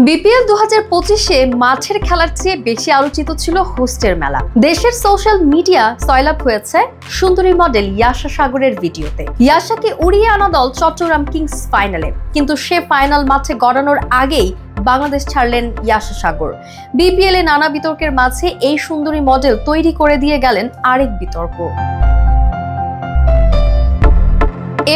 BPL 2025-এ মাঠের খেলার চেয়ে বেশি আলোচিত ছিল হোস্টের মেলা। দেশের সোশ্যাল মিডিয়া সয়লাব হয়েছে সুন্দরী মডেল ইয়াশা সাগরের ভিডিওতে। ইয়াশাকে উড়িয়ে আনা দল চট্টগ্রাম কিংস ফাইনালে, কিন্তু সে ফাইনাল মাঠে গড়ানোর আগেই বাংলাদেশ ছাড়লেন ইয়াশা সাগর। বিপিএল-এ নানা বিতর্কের মাঝে এই সুন্দরী মডেল তৈরি করে দিয়ে গেলেন আরেক বিতর্ক।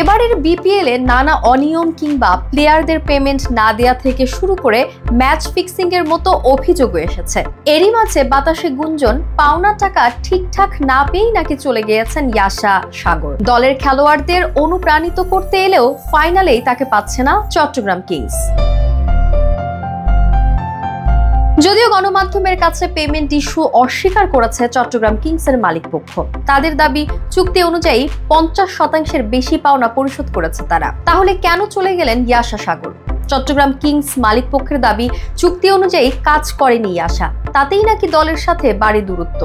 এবারের বিপিএল-এ নানা অনিয়ম কিংবা প্লেয়ারদের পেমেন্ট না দেয়া থেকে শুরু করে ম্যাচ ফিক্সিং এর মতো অভিযোগও এসেছে। এরই মাঝে বাতাসে গুঞ্জন, পাওনা টাকা ঠিকঠাক না পেয়েই নাকি চলে গিয়েছেন ইয়াশা সাগর। দলের খেলোয়াড়দের অনুপ্রাণিত করতে এলেও ফাইনালেই তাকে পাচ্ছে না চট্টগ্রাম কিংস। যদিও গণমাধ্যমের কাছে পেমেন্ট ইস্যু অস্বীকার করেছে চট্টগ্রাম কিংসের মালিকপক্ষ। তাদের দাবি, চুক্তি অনুযায়ী 50% বেশি পাওনা পরিশোধ করেছে তারা। তাহলে কেন চলে গেলেন ইয়াশা সাগর? চট্টগ্রাম কিংস মালিকপক্ষের দাবি, চুক্তি অনুযায়ী কাজ করেনি ইয়াশা, তাতেই নাকি দলের সাথে বাড়ে দূরত্ব।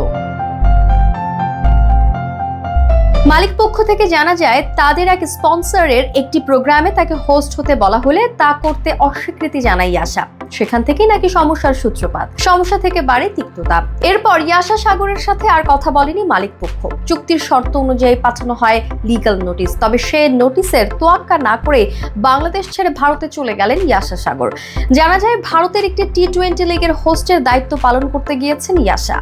মালিক পক্ষ থেকে জানা যায়, তাদের এক স্পন্সরের একটি প্রোগ্রামে তাকে হোস্ট হতে বলা হলে তা করতে অস্বীকৃতি জানায় ইয়াশা। সেখান থেকেই নাকি সমস্যার সূত্রপাত। সমস্যা থেকে বাড়ে তিক্ততা। এরপর ইয়াশা সাগরের সাথে আর কথা বলেনি মালিক পক্ষ। চুক্তির শর্ত অনুযায়ী পাঠানো হয় লিগ্যাল নোটিশ। তবে সে নোটিশের তোয়াক্কা না করে বাংলাদেশ ছেড়ে ভারতে চলে গেলেন ইয়াশা সাগর। জানা যায়, ভারতের একটি টি-20 লিগের হোস্টের দায়িত্ব পালন করতে গিয়েছেন ইয়াশা।